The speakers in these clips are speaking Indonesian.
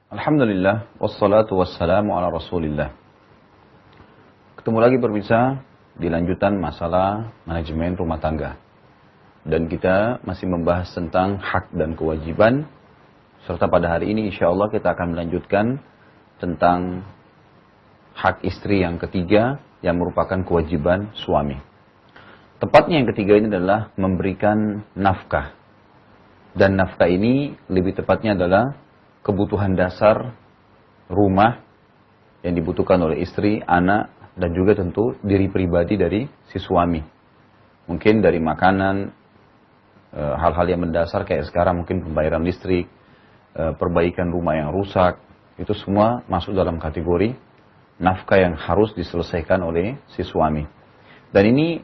Alhamdulillah, wassalatu wassalamu ala rasulillah. Ketemu lagi pemirsa di lanjutan masalah manajemen rumah tangga. Dan kita masih membahas tentang hak dan kewajiban. Serta pada hari ini insya Allah kita akan melanjutkan tentang hak istri yang ketiga yang merupakan kewajiban suami. Tepatnya yang ketiga ini adalah memberikan nafkah. Dan nafkah ini lebih tepatnya adalah kebutuhan dasar rumah yang dibutuhkan oleh istri, anak, dan juga tentu diri pribadi dari si suami. Mungkin dari makanan, hal-hal yang mendasar kayak sekarang mungkin pembayaran listrik, perbaikan rumah yang rusak, itu semua masuk dalam kategori nafkah yang harus diselesaikan oleh si suami. Dan ini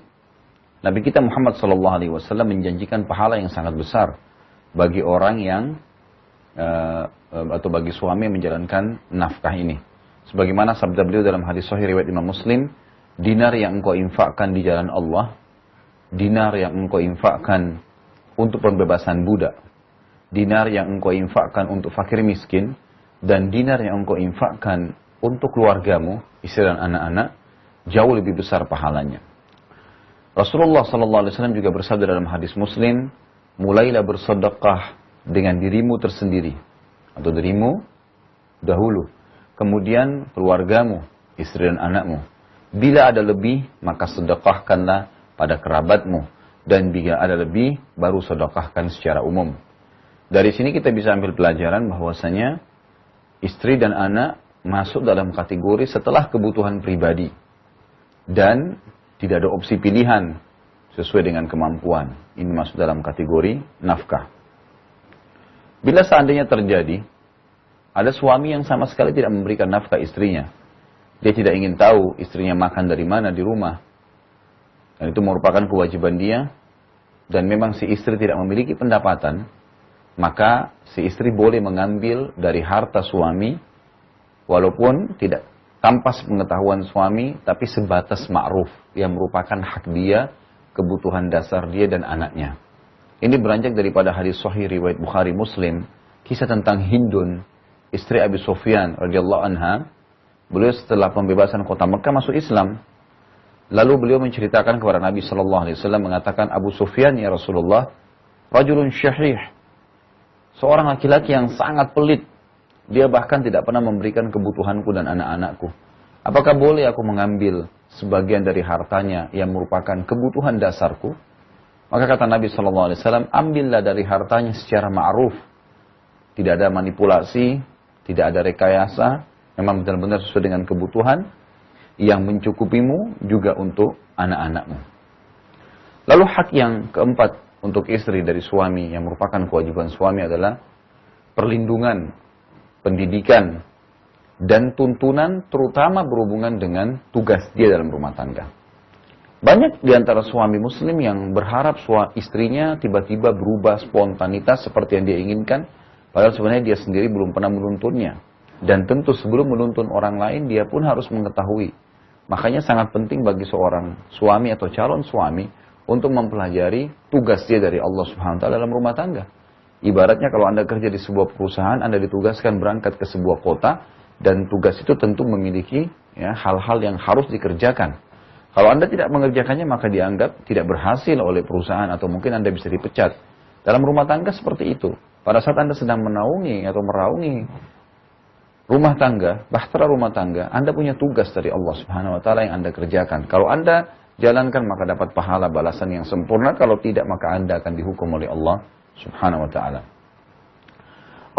Nabi kita Muhammad SAW menjanjikan pahala yang sangat besar bagi orang yang atau bagi suami yang menjalankan nafkah ini. Sebagaimana sabda beliau dalam hadis sahih riwayat Imam Muslim, dinar yang engkau infakkan di jalan Allah, dinar yang engkau infakkan untuk pembebasan budak, dinar yang engkau infakkan untuk fakir miskin, dan dinar yang engkau infakkan untuk keluargamu, istri dan anak-anak, jauh lebih besar pahalanya. Rasulullah SAW juga bersabda dalam hadis Muslim, mulailah bersedekah dengan dirimu tersendiri atau dirimu dahulu, kemudian keluargamu, istri dan anakmu. Bila ada lebih, maka sedekahkanlah pada kerabatmu, dan bila ada lebih, baru sedekahkan secara umum. Dari sini kita bisa ambil pelajaran bahwasanya istri dan anak masuk dalam kategori setelah kebutuhan pribadi, dan tidak ada opsi pilihan sesuai dengan kemampuan. Ini masuk dalam kategori nafkah. Bila seandainya terjadi, ada suami yang sama sekali tidak memberikan nafkah istrinya. Dia tidak ingin tahu istrinya makan dari mana di rumah. Dan itu merupakan kewajiban dia. Dan memang si istri tidak memiliki pendapatan. Maka si istri boleh mengambil dari harta suami. Walaupun tidak tanpa sepengetahuan suami. Tapi sebatas ma'ruf. Yang merupakan hak dia, kebutuhan dasar dia dan anaknya. Ini beranjak daripada hadis sahih riwayat Bukhari Muslim, kisah tentang Hindun, istri Abi Sufyan radhiyallahu anha. Beliau setelah pembebasan kota Mekah masuk Islam. Lalu beliau menceritakan kepada Nabi sallallahu alaihi wasallam, mengatakan, Abu Sufyan ya Rasulullah, rajulun syahih, seorang laki-laki yang sangat pelit. Dia bahkan tidak pernah memberikan kebutuhanku dan anak-anakku. Apakah boleh aku mengambil sebagian dari hartanya yang merupakan kebutuhan dasarku? Maka kata Nabi SAW, ambillah dari hartanya secara ma'ruf. Tidak ada manipulasi, tidak ada rekayasa. Memang benar-benar sesuai dengan kebutuhan yang mencukupimu juga untuk anak-anakmu. Lalu hak yang keempat untuk istri dari suami yang merupakan kewajiban suami adalah perlindungan, pendidikan, dan tuntunan terutama berhubungan dengan tugas dia dalam rumah tangga. Banyak di antara suami muslim yang berharap istrinya tiba-tiba berubah spontanitas seperti yang dia inginkan. Padahal sebenarnya dia sendiri belum pernah menuntunnya. Dan tentu sebelum menuntun orang lain, dia pun harus mengetahui. Makanya sangat penting bagi seorang suami atau calon suami untuk mempelajari tugas dia dari Allah Subhanahu wa taala dalam rumah tangga. Ibaratnya kalau Anda kerja di sebuah perusahaan, Anda ditugaskan berangkat ke sebuah kota, dan tugas itu tentu memiliki hal-hal yang harus dikerjakan. Kalau Anda tidak mengerjakannya, maka dianggap tidak berhasil oleh perusahaan atau mungkin Anda bisa dipecat. Dalam rumah tangga seperti itu. Pada saat Anda sedang menaungi atau meraungi rumah tangga, bahtera rumah tangga, Anda punya tugas dari Allah Subhanahu wa taala yang Anda kerjakan. Kalau Anda jalankan, maka dapat pahala balasan yang sempurna. Kalau tidak, maka Anda akan dihukum oleh Allah Subhanahu wa taala.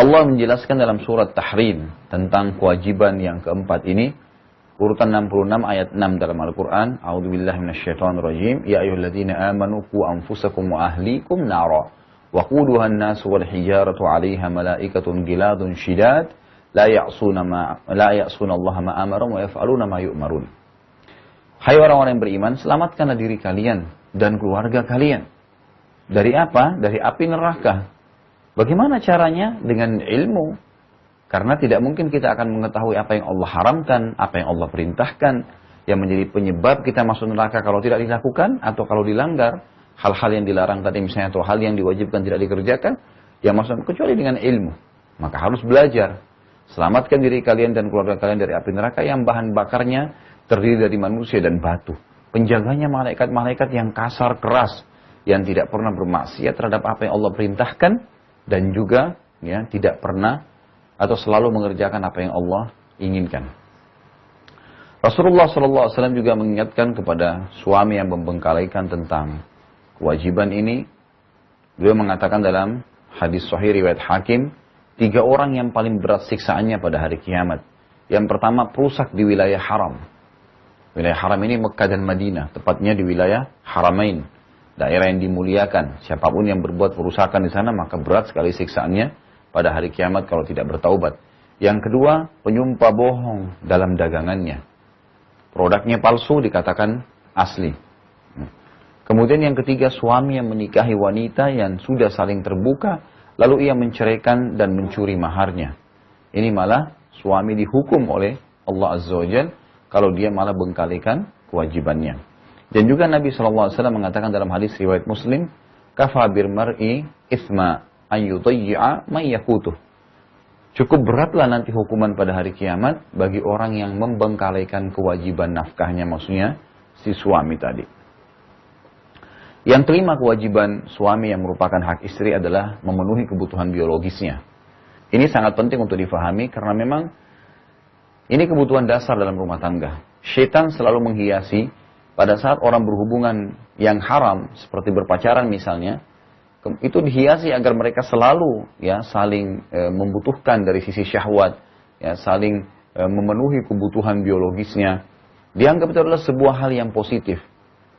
Allah menjelaskan dalam surat Tahrim tentang kewajiban yang keempat ini. Urutan 66 ayat 6 dalam Al-Quran. A'udzubillahi minasyaitonirrajim. Ya ayyuhalladzina amanu qu anfusakum wa ahlikum nara. Wa quduha an-nasu wal hijaratu 'alaiha malaikatun giladun syidad la ya'suna Allah ma amarum wa yaf'aluna ma yu'marun. Hai orang-orang yang beriman, selamatkanlah diri kalian dan keluarga kalian. Dari apa? Dari api neraka. Bagaimana caranya? Dengan ilmu. Karena tidak mungkin kita akan mengetahui apa yang Allah haramkan, apa yang Allah perintahkan, yang menjadi penyebab kita masuk neraka kalau tidak dilakukan, atau kalau dilanggar, hal-hal yang dilarang tadi misalnya, atau hal yang diwajibkan tidak dikerjakan, yang masuk kecuali dengan ilmu. Maka harus belajar. Selamatkan diri kalian dan keluarga kalian dari api neraka yang bahan bakarnya terdiri dari manusia dan batu. Penjaganya malaikat-malaikat yang kasar keras, yang tidak pernah bermaksiat terhadap apa yang Allah perintahkan, dan juga ya tidak pernah atau selalu mengerjakan apa yang Allah inginkan. Rasulullah SAW juga mengingatkan kepada suami yang membengkalaikan tentang kewajiban ini. Beliau mengatakan dalam hadis sahih riwayat Hakim, 3 orang yang paling berat siksaannya pada hari kiamat. Yang pertama, perusak di wilayah haram. Wilayah haram ini Mekah dan Madinah, tepatnya di wilayah Haramain, daerah yang dimuliakan. Siapapun yang berbuat perusakan di sana, maka berat sekali siksaannya pada hari kiamat kalau tidak bertaubat. Yang kedua, penyumpah bohong dalam dagangannya. Produknya palsu dikatakan asli. Kemudian yang ketiga, suami yang menikahi wanita yang sudah saling terbuka, lalu ia menceraikan dan mencuri maharnya. Ini malah suami dihukum oleh Allah Azza wa Jalla kalau dia malah bengkalikan kewajibannya. Dan juga Nabi SAW mengatakan dalam hadis riwayat Muslim, kafa bir mar'i ithma an yudayyi'a man yakutuh. Cukup beratlah nanti hukuman pada hari kiamat bagi orang yang membengkalikan kewajiban nafkahnya, maksudnya si suami tadi. Yang kelima, kewajiban suami yang merupakan hak istri adalah memenuhi kebutuhan biologisnya. Ini sangat penting untuk difahami karena memang ini kebutuhan dasar dalam rumah tangga. Syaitan selalu menghiasi pada saat orang berhubungan yang haram seperti berpacaran misalnya, itu dihiasi agar mereka selalu ya saling membutuhkan dari sisi syahwat, ya saling memenuhi kebutuhan biologisnya. Dianggap itu adalah sebuah hal yang positif.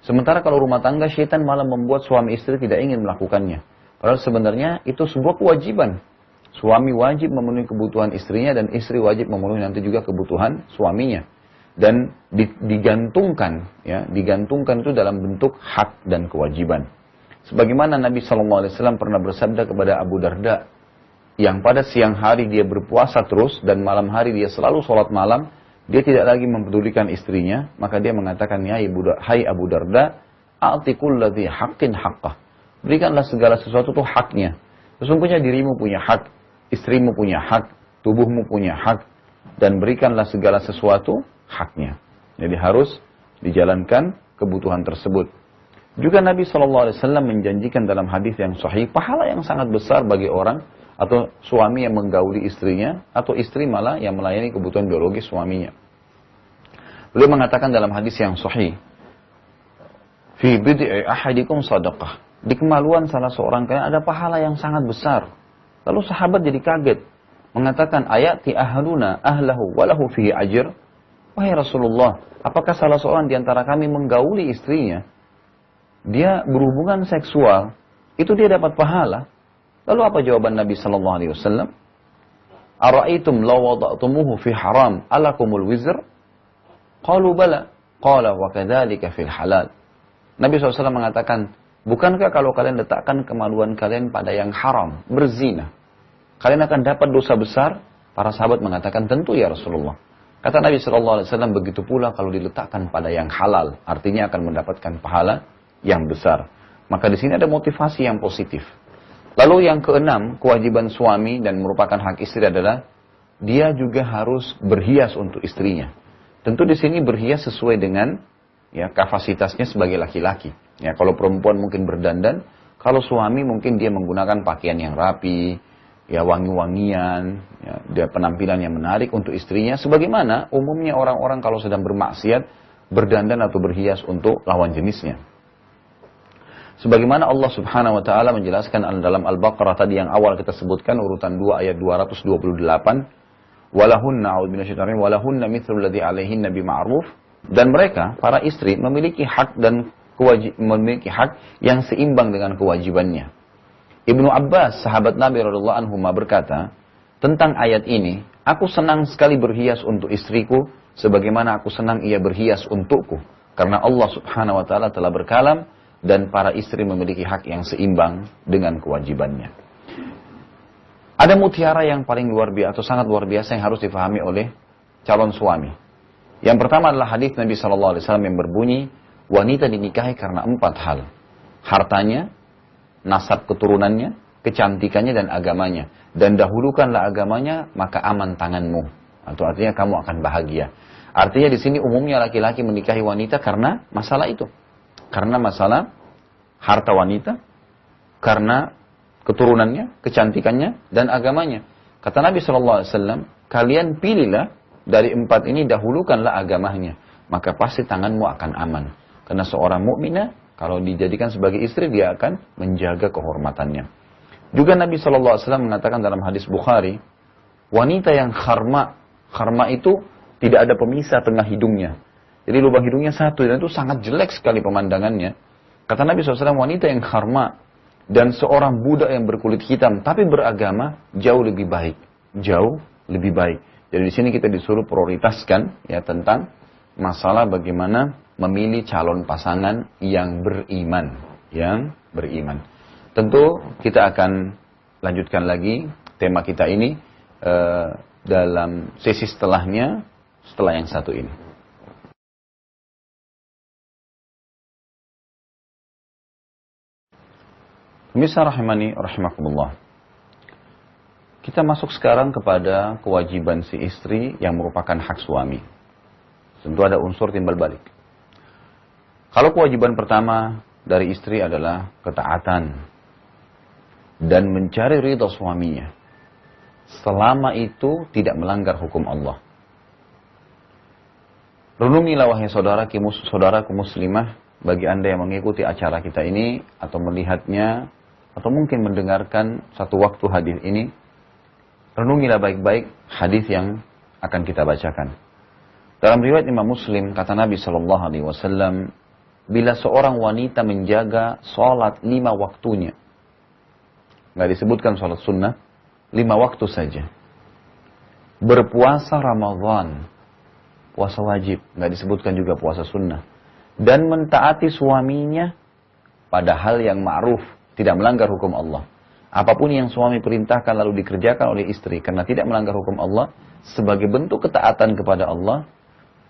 Sementara kalau rumah tangga, syaitan malah membuat suami istri tidak ingin melakukannya. Padahal sebenarnya itu sebuah kewajiban. Suami wajib memenuhi kebutuhan istrinya dan istri wajib memenuhi nanti juga kebutuhan suaminya. Dan digantungkan itu dalam bentuk hak dan kewajiban. Sebagaimana Nabi SAW pernah bersabda kepada Abu Darda, yang pada siang hari dia berpuasa terus dan malam hari dia selalu sholat malam, dia tidak lagi mempedulikan istrinya, maka dia mengatakan, hai Abu Darda, a'tikul ladhi haqqin haqqah. Berikanlah segala sesuatu itu haknya. Sesungguhnya dirimu punya hak, istrimu punya hak, tubuhmu punya hak, dan berikanlah segala sesuatu haknya. Jadi harus dijalankan kebutuhan tersebut. Juga Nabi SAW menjanjikan dalam hadis yang sahih, pahala yang sangat besar bagi orang atau suami yang menggauli istrinya, atau istri malah yang melayani kebutuhan biologis suaminya. Beliau mengatakan dalam hadis yang sahih, fi bid'i ahadikum sadaqah. Di kemaluan salah seorang kalian ada pahala yang sangat besar. Lalu sahabat jadi kaget, mengatakan, ayati ahaduna ahlahu walahu fihi ajr. Wahai Rasulullah, apakah salah seorang di antara kami menggauli istrinya, dia berhubungan seksual, itu dia dapat pahala? Lalu apa jawaban Nabi sallallahu alaihi wasallam? Ara'aitum law wada'tumuhu fi haram alakumul wizr? Qalu bala. Qala wa kadzalika fil halal. Nabi SAW mengatakan, bukankah kalau kalian letakkan kemaluan kalian pada yang haram, berzina, kalian akan dapat dosa besar? Para sahabat mengatakan, tentu ya Rasulullah. Kata Nabi SAW, begitu pula kalau diletakkan pada yang halal, artinya akan mendapatkan pahala yang besar. Maka di sini ada motivasi yang positif. Lalu yang keenam, kewajiban suami dan merupakan hak istri adalah dia juga harus berhias untuk istrinya. Tentu di sini berhias sesuai dengan ya kapasitasnya sebagai laki-laki. Ya, kalau perempuan mungkin berdandan, kalau suami mungkin dia menggunakan pakaian yang rapi, ya wangi-wangian, ya, dia penampilan yang menarik untuk istrinya. Sebagaimana umumnya orang-orang kalau sedang bermaksiat berdandan atau berhias untuk lawan jenisnya. Sebagaimana Allah Subhanahu wa taala menjelaskan dalam Al-Baqarah tadi yang awal kita sebutkan urutan 2 ayat 228, walahunna a'udzu minasyaitonir walahunna mithlu alladzi 'alaihinna bima'ruf, dan mereka para istri memiliki hak dan memiliki hak yang seimbang dengan kewajibannya. Ibnu Abbas, sahabat Nabi radhiyallahu anhu berkata tentang ayat ini, aku senang sekali berhias untuk istriku sebagaimana aku senang ia berhias untukku, karena Allah Subhanahu wa taala telah berkalam dan para istri memiliki hak yang seimbang dengan kewajibannya. Ada mutiara yang paling luar biasa atau sangat luar biasa yang harus difahami oleh calon suami. Yang pertama adalah hadis Nabi SAW yang berbunyi, wanita dinikahi karena 4 hal. Hartanya, nasab keturunannya, kecantikannya dan agamanya. Dan dahulukanlah agamanya, maka aman tanganmu. Atau artinya kamu akan bahagia. Artinya di sini umumnya laki-laki menikahi wanita karena masalah itu. Karena masalah harta wanita, karena keturunannya, kecantikannya, dan agamanya. Kata Nabi SAW, kalian pilihlah dari 4 ini, dahulukanlah agamanya. Maka pasti tanganmu akan aman. Karena seorang mukminah, kalau dijadikan sebagai istri, dia akan menjaga kehormatannya. Juga Nabi SAW mengatakan dalam hadis Bukhari, wanita yang kharma itu tidak ada pemisah tengah hidungnya. Jadi lubang hidungnya satu, dan itu sangat jelek sekali pemandangannya. Kata Nabi SAW, wanita yang kharma dan seorang budak yang berkulit hitam tapi beragama jauh lebih baik. Jauh lebih baik. Jadi di sini kita disuruh prioritaskan ya tentang masalah bagaimana memilih calon pasangan yang beriman. Yang beriman. Tentu kita akan lanjutkan lagi tema kita ini dalam sesi setelahnya, setelah yang satu ini. Pemirsa rahimani rahimakumullah. Kita masuk sekarang kepada kewajiban si istri yang merupakan hak suami. Tentu ada unsur timbal balik. Kalau kewajiban pertama dari istri adalah ketaatan dan mencari ridha suaminya, selama itu tidak melanggar hukum Allah. Renungilah wahai saudaraku muslimah, bagi anda yang mengikuti acara kita ini atau melihatnya atau mungkin mendengarkan satu waktu hadis ini, renungilah baik-baik hadis yang akan kita bacakan. Dalam riwayat Imam Muslim, kata Nabi SAW, bila seorang wanita menjaga sholat 5 waktunya, nggak disebutkan sholat sunnah, 5 waktu saja. Berpuasa Ramadan, puasa wajib, nggak disebutkan juga puasa sunnah. Dan mentaati suaminya pada hal yang ma'ruf, tidak melanggar hukum Allah. Apapun yang suami perintahkan lalu dikerjakan oleh istri karena tidak melanggar hukum Allah, sebagai bentuk ketaatan kepada Allah,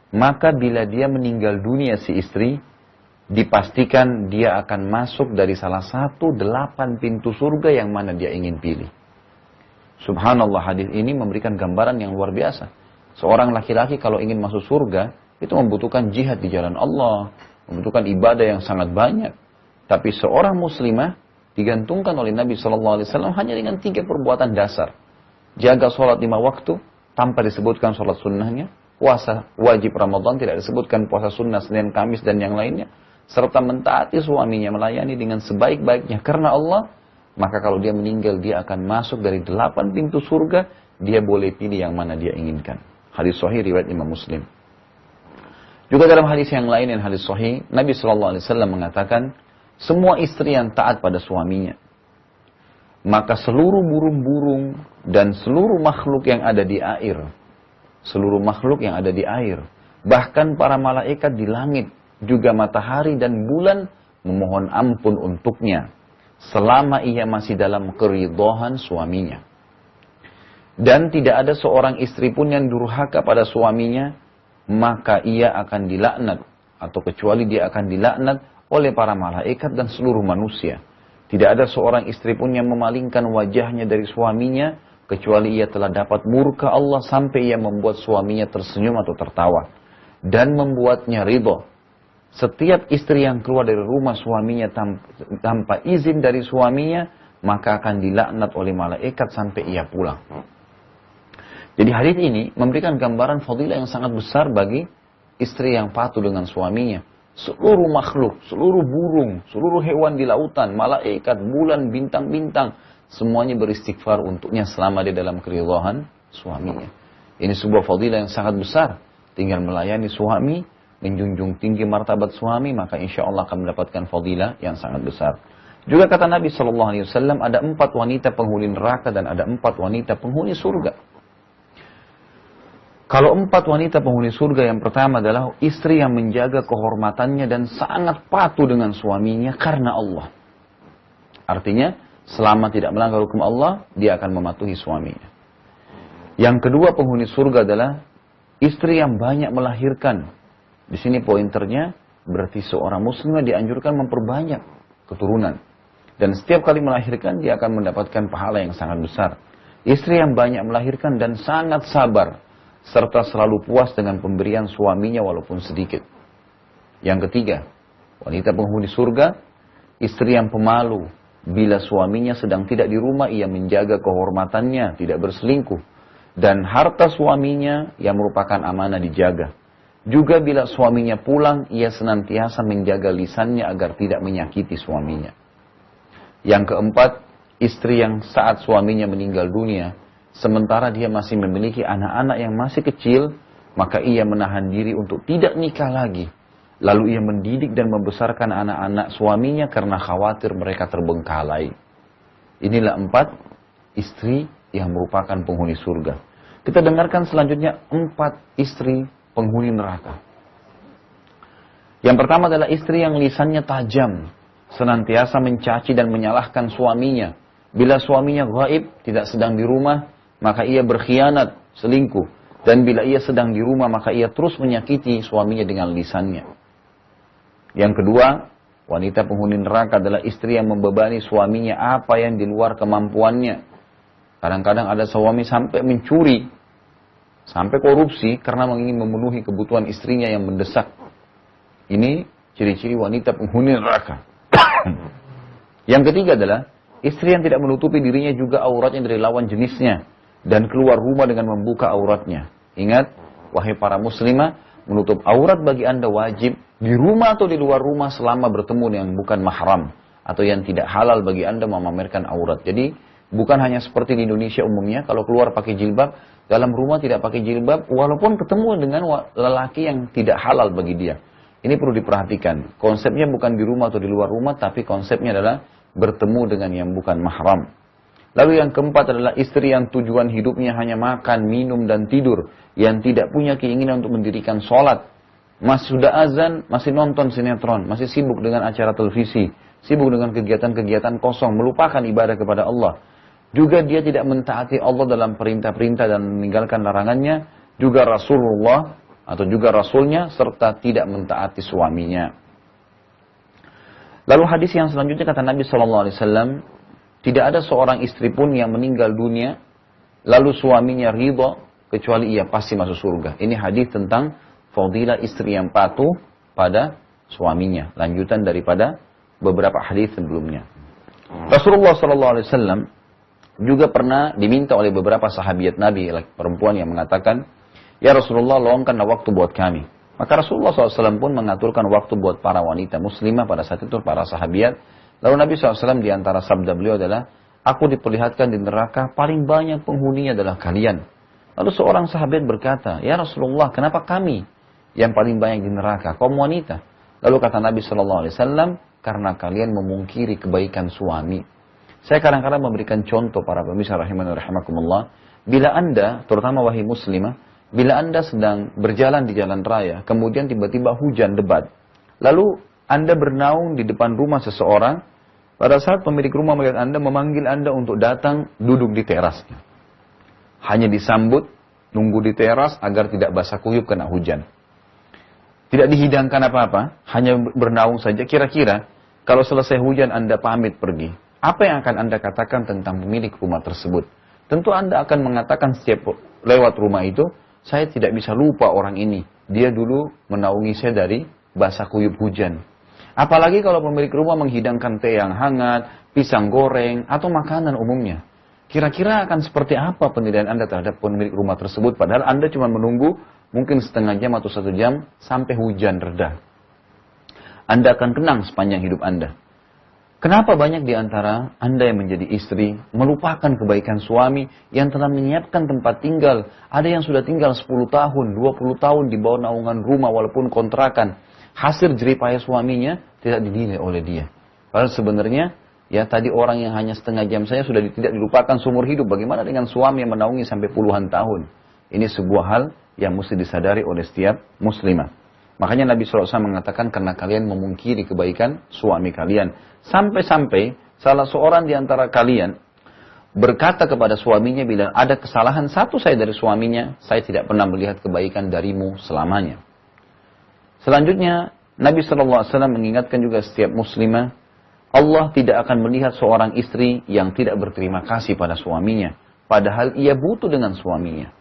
maka bila dia meninggal dunia si istri, dipastikan dia akan masuk dari salah satu 8 pintu surga yang mana dia ingin pilih. Subhanallah, hadis ini memberikan gambaran yang luar biasa. Seorang laki-laki kalau ingin masuk surga, itu membutuhkan jihad di jalan Allah, membutuhkan ibadah yang sangat banyak. Tapi seorang muslimah digantungkan oleh Nabi SAW hanya dengan 3 perbuatan dasar. Jaga sholat 5 waktu, tanpa disebutkan sholat sunnahnya. Puasa wajib Ramadan, tidak disebutkan puasa sunnah Senin, Kamis, dan yang lainnya. Serta mentaati suaminya, melayani dengan sebaik-baiknya karena Allah. Maka kalau dia meninggal, dia akan masuk dari 8 pintu surga. Dia boleh pilih yang mana dia inginkan. Hadis sahih riwayat Imam Muslim. Juga dalam hadis yang lain, yang hadis sahih, Nabi SAW mengatakan, semua istri yang taat pada suaminya, maka seluruh burung-burung dan seluruh makhluk yang ada di air, seluruh makhluk yang ada di air, bahkan para malaikat di langit, juga matahari dan bulan, memohon ampun untuknya, selama ia masih dalam keridhaan suaminya. Dan tidak ada seorang istri pun yang durhaka pada suaminya, maka ia akan dilaknat, atau kecuali dia akan dilaknat oleh para malaikat dan seluruh manusia. Tidak ada seorang istri pun yang memalingkan wajahnya dari suaminya, kecuali ia telah dapat murka Allah sampai ia membuat suaminya tersenyum atau tertawa. Dan membuatnya ridho. Setiap istri yang keluar dari rumah suaminya tanpa izin dari suaminya, maka akan dilaknat oleh malaikat sampai ia pulang. Jadi hadis ini memberikan gambaran fadilah yang sangat besar bagi istri yang patuh dengan suaminya. Seluruh makhluk, seluruh burung, seluruh hewan di lautan, malaikat, bulan, bintang-bintang, semuanya beristighfar untuknya selama dia dalam keridhaan suaminya. Ini sebuah fadilah yang sangat besar. Tinggal melayani suami, menjunjung tinggi martabat suami, maka insya Allah akan mendapatkan fadilah yang sangat besar. Juga kata Nabi SAW, ada 4 wanita penghuni neraka dan ada 4 wanita penghuni surga. Kalau 4 wanita penghuni surga, yang pertama adalah istri yang menjaga kehormatannya dan sangat patuh dengan suaminya karena Allah. Artinya, selama tidak melanggar hukum Allah, dia akan mematuhi suaminya. Yang kedua penghuni surga adalah istri yang banyak melahirkan. Di sini pointernya, berarti seorang muslimah dianjurkan memperbanyak keturunan. Dan setiap kali melahirkan dia akan mendapatkan pahala yang sangat besar. Istri yang banyak melahirkan dan sangat sabar, serta selalu puas dengan pemberian suaminya walaupun sedikit. Yang ketiga, wanita penghuni surga, istri yang pemalu. Bila suaminya sedang tidak di rumah, ia menjaga kehormatannya, tidak berselingkuh. Dan harta suaminya yang merupakan amanah dijaga. Juga bila suaminya pulang, ia senantiasa menjaga lisannya agar tidak menyakiti suaminya. Yang keempat, istri yang saat suaminya meninggal dunia, sementara dia masih memiliki anak-anak yang masih kecil, maka ia menahan diri untuk tidak nikah lagi. Lalu ia mendidik dan membesarkan anak-anak suaminya karena khawatir mereka terbengkalai. Inilah 4 istri yang merupakan penghuni surga. Kita dengarkan selanjutnya 4 istri penghuni neraka. Yang pertama adalah istri yang lisannya tajam, senantiasa mencaci dan menyalahkan suaminya. Bila suaminya gaib, tidak sedang di rumah, maka ia berkhianat, selingkuh. Dan bila ia sedang di rumah, maka ia terus menyakiti suaminya dengan lisannya. Yang kedua, wanita penghuni neraka adalah istri yang membebani suaminya apa yang di luar kemampuannya. Kadang-kadang ada suami sampai mencuri, sampai korupsi karena ingin memenuhi kebutuhan istrinya yang mendesak. Ini ciri-ciri wanita penghuni neraka. Yang ketiga adalah istri yang tidak menutupi dirinya juga auratnya dari lawan jenisnya dan keluar rumah dengan membuka auratnya. Ingat, wahai para muslimah, menutup aurat bagi Anda wajib di rumah atau di luar rumah selama bertemu yang bukan mahram atau yang tidak halal bagi Anda memamerkan aurat. Jadi bukan hanya seperti di Indonesia umumnya, kalau keluar pakai jilbab, dalam rumah tidak pakai jilbab walaupun ketemu dengan lelaki yang tidak halal bagi dia. Ini perlu diperhatikan. Konsepnya bukan di rumah atau di luar rumah, tapi konsepnya adalah bertemu dengan yang bukan mahram. Lalu yang keempat adalah istri yang tujuan hidupnya hanya makan, minum, dan tidur. Yang tidak punya keinginan untuk mendirikan sholat. Masih sudah azan, masih nonton sinetron. Masih sibuk dengan acara televisi. Sibuk dengan kegiatan-kegiatan kosong. Melupakan ibadah kepada Allah. Juga dia tidak mentaati Allah dalam perintah-perintah dan meninggalkan larangannya. Juga Rasulullah atau juga Rasulnya. Serta tidak mentaati suaminya. Lalu hadis yang selanjutnya kata Nabi SAW. Tidak ada seorang istri pun yang meninggal dunia, lalu suaminya ridha, kecuali ia pasti masuk surga. Ini hadis tentang fadilah istri yang patuh pada suaminya. Lanjutan daripada beberapa hadis sebelumnya. Rasulullah SAW juga pernah diminta oleh beberapa sahabiat Nabi, perempuan yang mengatakan, ya Rasulullah, luangkanlah waktu buat kami. Maka Rasulullah SAW pun mengaturkan waktu buat para wanita muslimah pada saat itu, para sahabiat. Lalu Nabi SAW diantara sabda beliau adalah, aku diperlihatkan di neraka, paling banyak penghuninya adalah kalian. Lalu seorang sahabat berkata, ya Rasulullah, kenapa kami yang paling banyak di neraka, kaum wanita? Lalu kata Nabi SAW, karena kalian memungkiri kebaikan suami. Saya kadang-kadang memberikan contoh para pemirsa rahimani rahimakumullah, bila Anda, terutama wahai muslimah, bila Anda sedang berjalan di jalan raya, kemudian tiba-tiba hujan lebat, lalu Anda bernaung di depan rumah seseorang. Pada saat pemilik rumah melihat Anda, memanggil Anda untuk datang duduk di terasnya. Hanya disambut, nunggu di teras agar tidak basah kuyup kena hujan. Tidak dihidangkan apa-apa, hanya bernaung saja. Kira-kira, kalau selesai hujan Anda pamit pergi, apa yang akan Anda katakan tentang pemilik rumah tersebut? Tentu Anda akan mengatakan setiap lewat rumah itu, saya tidak bisa lupa orang ini. Dia dulu menaungi saya dari basah kuyup hujan. Apalagi kalau pemilik rumah menghidangkan teh yang hangat, pisang goreng, atau makanan umumnya. Kira-kira akan seperti apa penilaian Anda terhadap pemilik rumah tersebut? Padahal Anda cuma menunggu mungkin setengah jam atau 1 jam sampai hujan reda. Anda akan tenang sepanjang hidup Anda. Kenapa banyak di antara Anda yang menjadi istri melupakan kebaikan suami yang telah menyiapkan tempat tinggal? Ada yang sudah tinggal 10 tahun, 20 tahun di bawah naungan rumah walaupun kontrakan. Hasil jeripaya suaminya tidak dinilai oleh dia. Padahal sebenarnya, ya tadi orang yang hanya setengah jam saja sudah tidak dilupakan seumur hidup. Bagaimana dengan suami yang menaungi sampai puluhan tahun? Ini sebuah hal yang mesti disadari oleh setiap muslimah. Makanya Nabi SAW mengatakan, karena kalian memungkiri kebaikan suami kalian. Sampai-sampai salah seorang di antara kalian berkata kepada suaminya, bila ada kesalahan satu saya dari suaminya, saya tidak pernah melihat kebaikan darimu selamanya. Selanjutnya, Nabi SAW mengingatkan juga setiap muslimah, Allah tidak akan melihat seorang istri yang tidak berterima kasih pada suaminya, padahal ia butuh dengan suaminya.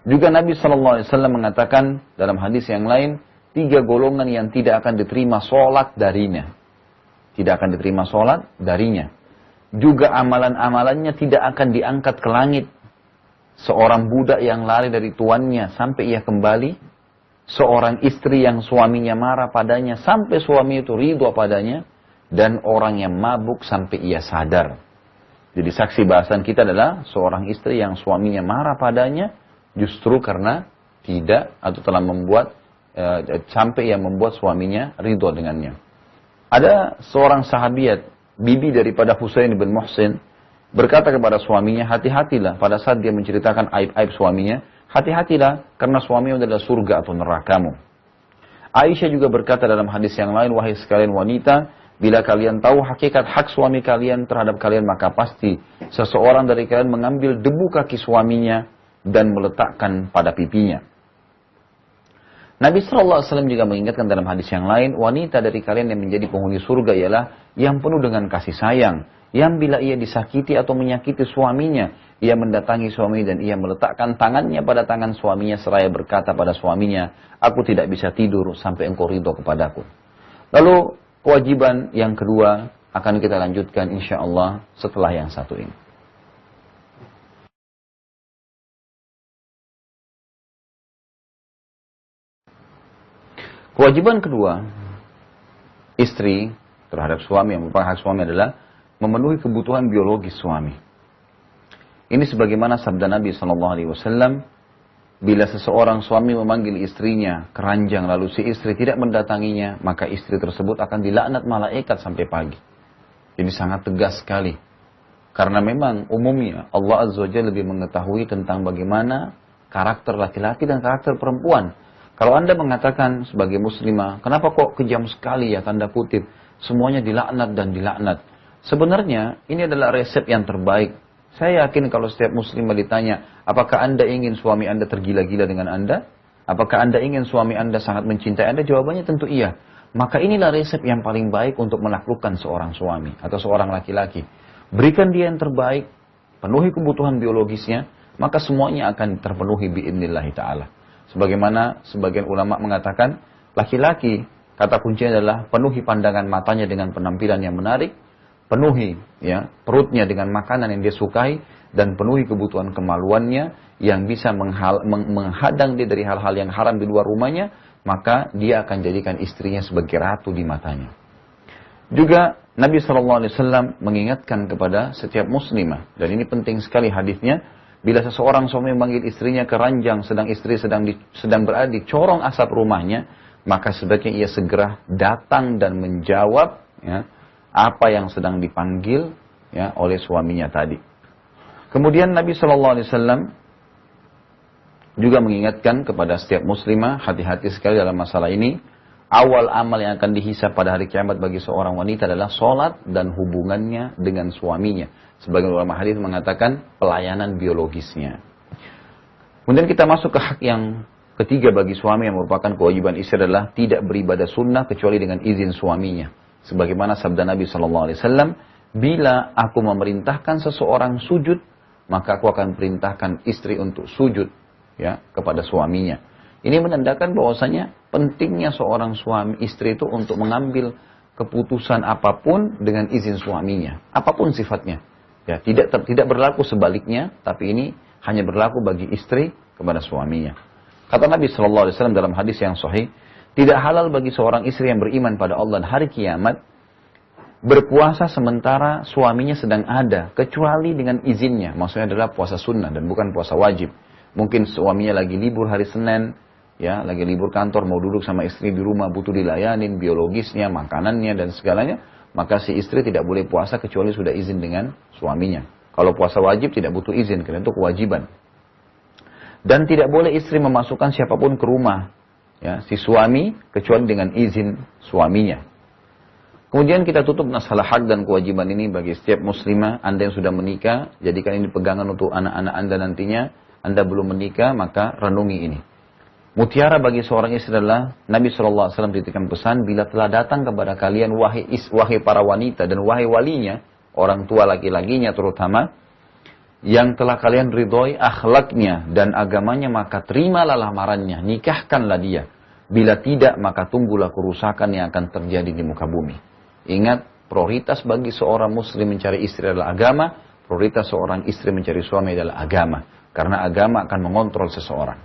Juga Nabi SAW mengatakan dalam hadis yang lain, 3 golongan yang tidak akan diterima sholat darinya. Tidak akan diterima sholat darinya. Juga amalan-amalannya tidak akan diangkat ke langit. Seorang budak yang lari dari tuannya sampai ia kembali. Seorang istri yang suaminya marah padanya sampai suami itu ridho padanya. Dan orang yang mabuk sampai ia sadar. Jadi saksi bahasan kita adalah seorang istri yang suaminya marah padanya justru karena tidak atau telah membuat sampai ia membuat suaminya ridho dengannya. Ada seorang sahabiat, bibi daripada Husain bin Muhsin, berkata kepada suaminya, hati-hatilah pada saat dia menceritakan aib-aib suaminya, hati-hatilah karena suamimu adalah surga atau nerakamu. Aisyah juga berkata dalam hadis yang lain, wahai sekalian wanita, bila kalian tahu hakikat hak suami kalian terhadap kalian, maka pasti seseorang dari kalian mengambil debu kaki suaminya dan meletakkan pada pipinya. Nabi SAW juga mengingatkan dalam hadis yang lain, wanita dari kalian yang menjadi penghuni surga ialah yang penuh dengan kasih sayang, yang bila ia disakiti atau menyakiti suaminya, ia mendatangi suami dan ia meletakkan tangannya pada tangan suaminya seraya berkata pada suaminya, aku tidak bisa tidur sampai engkau ridho kepadaku. Lalu kewajiban yang kedua akan kita lanjutkan insya Allah setelah yang satu ini. Kewajiban kedua, istri terhadap suami yang merupakan hak suami adalah memenuhi kebutuhan biologis suami. Ini sebagaimana sabda Nabi SAW, bila seseorang suami memanggil istrinya keranjang lalu si istri tidak mendatanginya, maka istri tersebut akan dilaknat malaikat sampai pagi. Ini sangat tegas sekali. Karena memang umumnya Allah Azza wa Jalla lebih mengetahui tentang bagaimana karakter laki-laki dan karakter perempuan. Kalau Anda mengatakan sebagai muslimah, kenapa kok kejam sekali ya, tanda kutip, semuanya dilaknat dan dilaknat. Sebenarnya ini adalah resep yang terbaik. Saya yakin kalau setiap muslimah ditanya, apakah Anda ingin suami Anda tergila-gila dengan Anda? Apakah Anda ingin suami Anda sangat mencintai Anda? Jawabannya tentu iya. Maka inilah resep yang paling baik untuk menaklukkan seorang suami atau seorang laki-laki. Berikan dia yang terbaik, penuhi kebutuhan biologisnya, maka semuanya akan terpenuhi biidznillah ta'ala. Sebagaimana sebagian ulama mengatakan, laki-laki kata kuncinya adalah penuhi pandangan matanya dengan penampilan yang menarik, penuhi ya perutnya dengan makanan yang dia sukai, dan penuhi kebutuhan kemaluannya yang bisa menghadang dia dari hal-hal yang haram di luar rumahnya, maka dia akan jadikan istrinya sebagai ratu di matanya. Juga Nabi SAW mengingatkan kepada setiap muslimah, dan ini penting sekali hadisnya, bila seseorang suami memanggil istrinya keranjang sedang istri sedang berada di corong asap rumahnya, maka sebaiknya ia segera datang dan menjawab ya, apa yang sedang dipanggil ya, oleh suaminya tadi. Kemudian Nabi SAW juga mengingatkan kepada setiap muslimah, hati-hati sekali dalam masalah ini. Awal amal yang akan dihisab pada hari kiamat bagi seorang wanita adalah sholat dan hubungannya dengan suaminya. Sebagian ulama hadis mengatakan pelayanan biologisnya. Kemudian kita masuk ke hak yang ketiga bagi suami yang merupakan kewajiban istri adalah tidak beribadah sunnah kecuali dengan izin suaminya. Sebagaimana sabda Nabi SAW, bila aku memerintahkan seseorang sujud, maka aku akan perintahkan istri untuk sujud ya kepada suaminya. Ini menandakan bahwasanya pentingnya seorang suami istri itu untuk mengambil keputusan apapun dengan izin suaminya, apapun sifatnya. Ya, tidak berlaku sebaliknya, tapi ini hanya berlaku bagi istri kepada suaminya. Kata Nabi SAW dalam hadis yang sahih, tidak halal bagi seorang istri yang beriman pada Allah dan hari kiamat berpuasa sementara suaminya sedang ada, kecuali dengan izinnya. Maksudnya adalah puasa sunnah dan bukan puasa wajib. Mungkin suaminya lagi libur hari Senin, ya, lagi libur kantor, mau duduk sama istri di rumah, butuh dilayanin biologisnya, makanannya dan segalanya, maka si istri tidak boleh puasa kecuali sudah izin dengan suaminya. Kalau puasa wajib tidak butuh izin, karena itu kewajiban. Dan tidak boleh istri memasukkan siapapun ke rumah ya, si suami kecuali dengan izin suaminya. Kemudian kita tutup masalah hak dan kewajiban ini bagi setiap muslimah. Anda yang sudah menikah, jadikan ini pegangan untuk anak-anak Anda nantinya. Anda belum menikah, maka renungi ini. Mutiara bagi seorang istri adalah Nabi SAW titipkan pesan, bila telah datang kepada kalian wahai para wanita dan wahai walinya, orang tua laki-lakinya terutama, yang telah kalian ridhoi akhlaknya dan agamanya, maka terimalah lamarannya, nikahkanlah dia. Bila tidak, maka tunggulah kerusakan yang akan terjadi di muka bumi. Ingat, prioritas bagi seorang muslim mencari istri adalah agama, prioritas seorang istri mencari suami adalah agama. Karena agama akan mengontrol seseorang.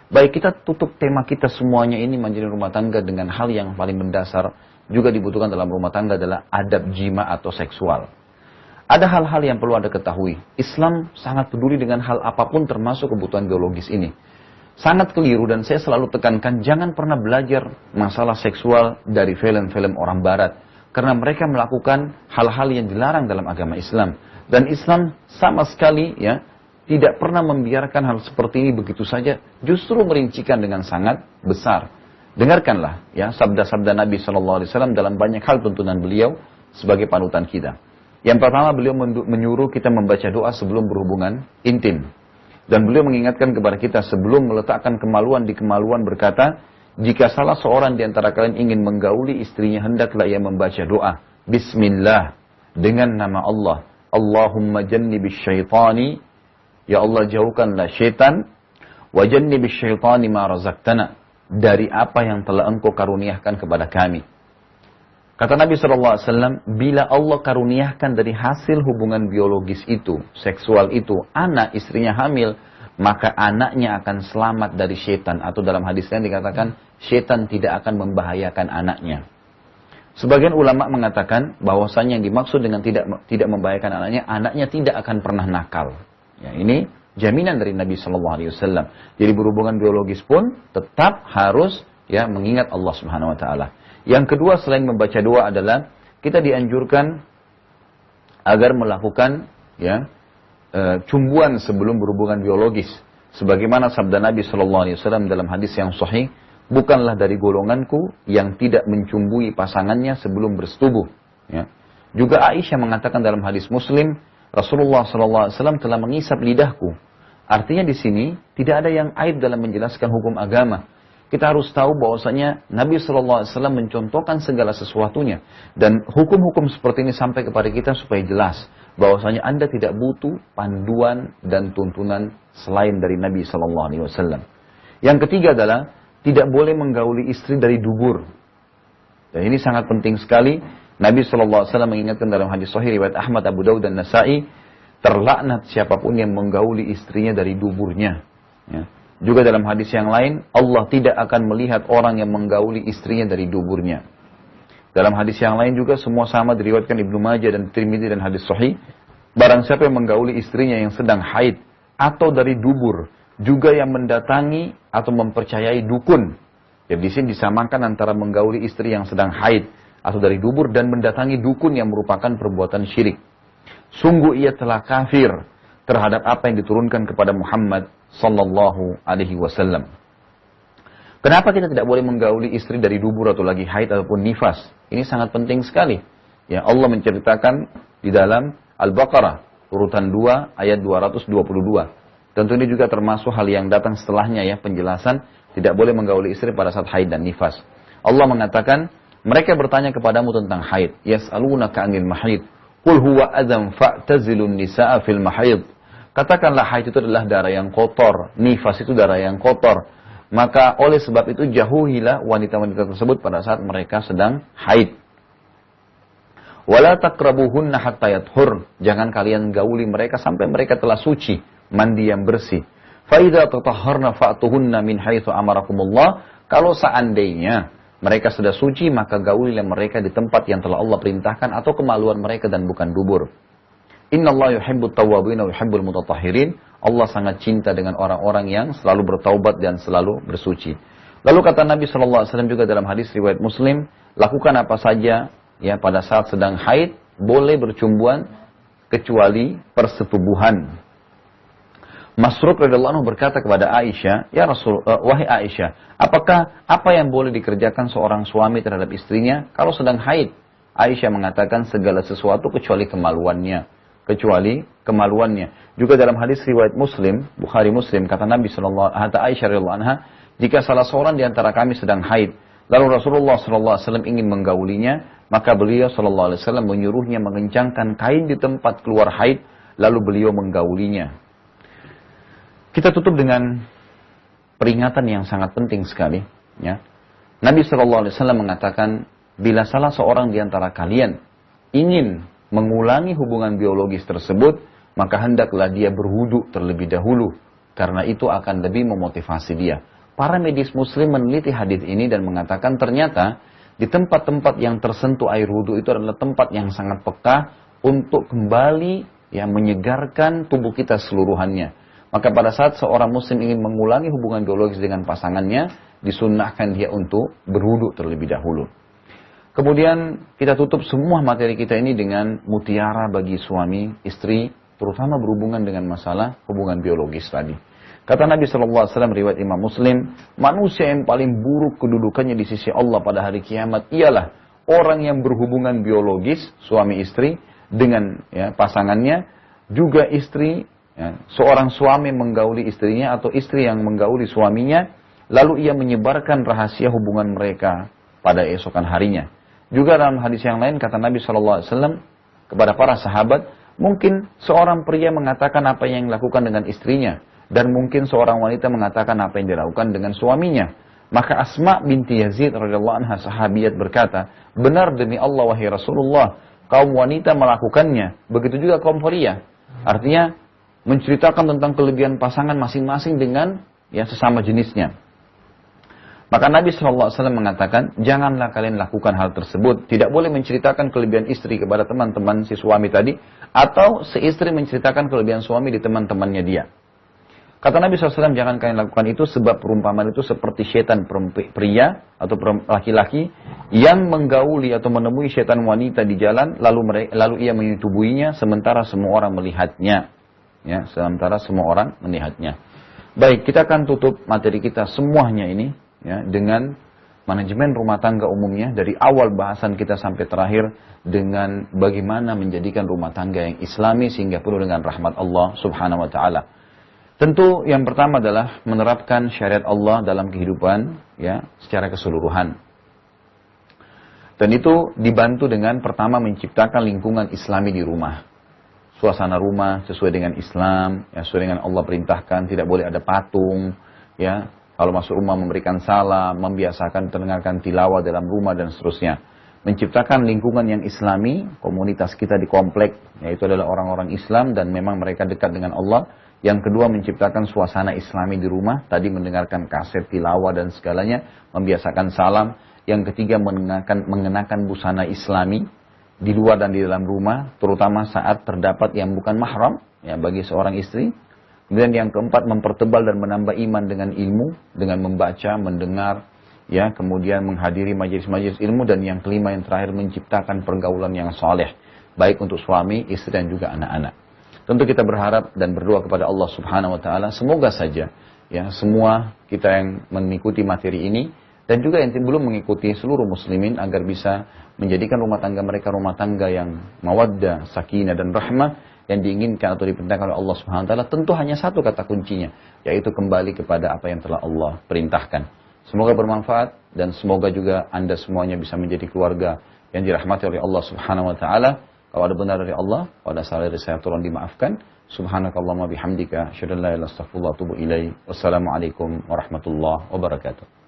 Baik, kita tutup tema kita semuanya ini menjadi rumah tangga dengan hal yang paling mendasar juga dibutuhkan dalam rumah tangga adalah adab jima atau seksual. Ada hal-hal yang perlu Anda ketahui. Islam sangat peduli dengan hal apapun termasuk kebutuhan biologis ini. Sangat keliru dan saya selalu tekankan jangan pernah belajar masalah seksual dari film-film orang barat. Karena mereka melakukan hal-hal yang dilarang dalam agama Islam. Dan Islam sama sekali tidak pernah membiarkan hal seperti ini begitu saja, justru merincikan dengan sangat besar. Dengarkanlah sabda-sabda Nabi SAW dalam banyak hal tuntunan beliau sebagai panutan kita. Yang pertama, beliau menyuruh kita membaca doa sebelum berhubungan intim. Dan beliau mengingatkan kepada kita sebelum meletakkan kemaluan di kemaluan berkata, jika salah seorang di antara kalian ingin menggauli istrinya, hendaklah ia membaca doa Bismillah, dengan nama Allah. Allahumma jannibis syaitani, ya Allah jauhkanlah syaitan, wa jannibis syaitani ma razaqtana, dari apa yang telah engkau karuniakan kepada kami. Kata Nabi SAW, bila Allah karuniakan dari hasil hubungan biologis itu, seksual itu, anak istrinya hamil, maka anaknya akan selamat dari syaitan. Atau dalam hadis lain dikatakan, syaitan tidak akan membahayakan anaknya. Sebagian ulama mengatakan bahwasanya yang dimaksud dengan tidak membahayakan anaknya tidak akan pernah nakal. Ya, ini jaminan dari Nabi SAW. Jadi berhubungan biologis pun tetap harus mengingat Allah Subhanahu Wa Taala. Yang kedua selain membaca doa adalah kita dianjurkan agar melakukan cumbuan sebelum berhubungan biologis. Sebagaimana sabda Nabi SAW dalam hadis yang sahih, bukanlah dari golonganku yang tidak mencumbui pasangannya sebelum bersetubuh. Ya. Juga Aisyah mengatakan dalam hadis Muslim, Rasulullah SAW telah mengisap lidahku. Artinya di sini tidak ada yang aib dalam menjelaskan hukum agama. Kita harus tahu bahwasanya Nabi SAW mencontohkan segala sesuatunya. Dan hukum-hukum seperti ini sampai kepada kita supaya jelas. Bahwasanya Anda tidak butuh panduan dan tuntunan selain dari Nabi SAW. Yang ketiga adalah tidak boleh menggauli istri dari dubur. Dan ini sangat penting sekali. Nabi SAW mengingatkan dalam hadis sahih riwayat Ahmad, Abu Dawud dan Nasa'i, terlaknat siapapun yang menggauli istrinya dari duburnya. Ya. Juga dalam hadis yang lain, Allah tidak akan melihat orang yang menggauli istrinya dari duburnya. Dalam hadis yang lain juga semua sama diriwayatkan Ibnu Majah dan Tirmidzi dan hadis sahih. Barang siapa yang menggauli istrinya yang sedang haid atau dari dubur, juga yang mendatangi atau mempercayai dukun. Jadi di sini disamakan antara menggauli istri yang sedang haid atau dari dubur dan mendatangi dukun yang merupakan perbuatan syirik. Sungguh ia telah kafir terhadap apa yang diturunkan kepada Muhammad sallallahu alaihi wasallam. Kenapa kita tidak boleh menggauli istri dari dubur atau lagi haid ataupun nifas? Ini sangat penting sekali. Ya, Allah menceritakan di dalam Al-Baqarah urutan 2 ayat 222. Tentu ini juga termasuk hal yang datang setelahnya penjelasan tidak boleh menggauli istri pada saat haid dan nifas. Allah mengatakan, mereka bertanya kepadamu tentang haid. Yas'alunaka 'anil mahid. Qul huwa adzam fa'tazilun nisaa fil mahid. Katakanlah haid itu adalah darah yang kotor, nifas itu darah yang kotor. Maka oleh sebab itu jauhilah wanita-wanita tersebut pada saat mereka sedang haid. Wala taqrabuhunna hatta yathur. Jangan kalian gauli mereka sampai mereka telah suci, mandi yang bersih. Fa idza tatahharna fa'tuhunna min haitsu amarakumullah. Kalau seandainya mereka sudah suci, maka gaulilah mereka di tempat yang telah Allah perintahkan atau kemaluan mereka dan bukan dubur. Innallaha yuhibbut tawwabin wa yuhibbul mutatahhirin. Allah sangat cinta dengan orang-orang yang selalu bertaubat dan selalu bersuci. Lalu kata Nabi SAW juga dalam hadis riwayat Muslim, lakukan apa saja pada saat sedang haid, boleh bercumbuan kecuali persetubuhan. Masruq radhiyallahu anhu berkata kepada Aisyah, ya Rasul, wahai Aisyah, apakah apa yang boleh dikerjakan seorang suami terhadap istrinya kalau sedang haid? Aisyah mengatakan segala sesuatu kecuali kemaluannya. Juga dalam hadis riwayat Muslim, Bukhari Muslim, kata Nabi sallallahu alaihi wasallam, Aisyah radhiyallahu anha, Jika salah seorang di antara kami sedang haid, lalu Rasulullah SAW ingin menggaulinya, maka beliau SAW menyuruhnya mengencangkan kain di tempat keluar haid, lalu beliau menggaulinya. Kita tutup dengan peringatan yang sangat penting sekali. Ya. Nabi SAW mengatakan, bila salah seorang di antara kalian ingin mengulangi hubungan biologis tersebut, maka hendaklah dia berwudu terlebih dahulu, karena itu akan lebih memotivasi dia. Para medis muslim meneliti hadis ini dan mengatakan ternyata di tempat-tempat yang tersentuh air wudu itu adalah tempat yang sangat peka untuk kembali ya menyegarkan tubuh kita seluruhannya. Maka pada saat seorang muslim ingin mengulangi hubungan biologis dengan pasangannya, disunnahkan dia untuk berwudu terlebih dahulu. Kemudian kita tutup semua materi kita ini dengan mutiara bagi suami, istri, terutama berhubungan dengan masalah hubungan biologis tadi. Kata Nabi SAW, riwayat Imam Muslim, manusia yang paling buruk kedudukannya di sisi Allah pada hari kiamat ialah orang yang berhubungan biologis, suami istri, dengan ya, pasangannya, juga istri, ya, seorang suami menggauli istrinya atau istri yang menggauli suaminya, lalu ia menyebarkan rahasia hubungan mereka pada esokan harinya. Juga dalam hadis yang lain kata Nabi SAW kepada para sahabat, mungkin seorang pria mengatakan apa yang dilakukan dengan istrinya, dan mungkin seorang wanita mengatakan apa yang dilakukan dengan suaminya. Maka Asma binti Yazid radhiyallahu anha sahabiyat berkata, benar demi Allah wahai Rasulullah, kaum wanita melakukannya, begitu juga kaum pria. Artinya menceritakan tentang kelebihan pasangan masing-masing dengan ya sesama jenisnya. Maka Nabi SAW mengatakan, janganlah kalian lakukan hal tersebut. Tidak boleh menceritakan kelebihan istri kepada teman-teman si suami tadi, atau si istri menceritakan kelebihan suami di teman-temannya dia. Kata Nabi SAW, jangan kalian lakukan itu sebab perumpamaan itu seperti setan pria atau laki-laki yang menggauli atau menemui setan wanita di jalan, lalu ia menyetubuhinya sementara semua orang melihatnya. Ya, sementara semua orang melihatnya. Baik, kita akan tutup materi kita semuanya ini ya, dengan manajemen rumah tangga umumnya dari awal bahasan kita sampai terakhir dengan bagaimana menjadikan rumah tangga yang islami sehingga penuh dengan rahmat Allah subhanahu wa ta'ala. Tentu yang pertama adalah menerapkan syariat Allah dalam kehidupan ya secara keseluruhan. Dan itu dibantu dengan pertama menciptakan lingkungan islami di rumah. Suasana rumah sesuai dengan Islam, ya, sesuai dengan Allah perintahkan, tidak boleh ada patung, ya. Kalau masuk rumah memberikan salam, membiasakan mendengarkan tilawah dalam rumah dan seterusnya. Menciptakan lingkungan yang islami, komunitas kita di komplek, yaitu adalah orang-orang Islam dan memang mereka dekat dengan Allah. Yang kedua menciptakan suasana islami di rumah, tadi mendengarkan kaset tilawah dan segalanya, membiasakan salam. Yang ketiga mengenakan busana islami di luar dan di dalam rumah, terutama saat terdapat yang bukan mahram ya bagi seorang istri. Kemudian yang keempat mempertebal dan menambah iman dengan ilmu, dengan membaca, mendengar, ya, kemudian menghadiri majelis-majelis ilmu, dan yang kelima yang terakhir menciptakan pergaulan yang saleh, baik untuk suami, istri dan juga anak-anak. Tentu kita berharap dan berdoa kepada Allah Subhanahu wa taala semoga saja ya semua kita yang mengikuti materi ini dan juga yang belum mengikuti seluruh muslimin agar bisa menjadikan rumah tangga mereka rumah tangga yang mawaddah, sakinah dan rahmah yang diinginkan atau diperintahkan oleh Allah Subhanahu wa taala. Tentu hanya satu kata kuncinya, yaitu kembali kepada apa yang telah Allah perintahkan. Semoga bermanfaat dan semoga juga Anda semuanya bisa menjadi keluarga yang dirahmati oleh Allah Subhanahu wa taala. Kalau ada benar dari Allah, kalau ada salah dari saya tolong dimaafkan. Subhanakallahumma bihamdika, asyhadu an la ilaha illa anta astaghfiruka wa atubu ilaik. Wassalamualaikum warahmatullahi wabarakatuh.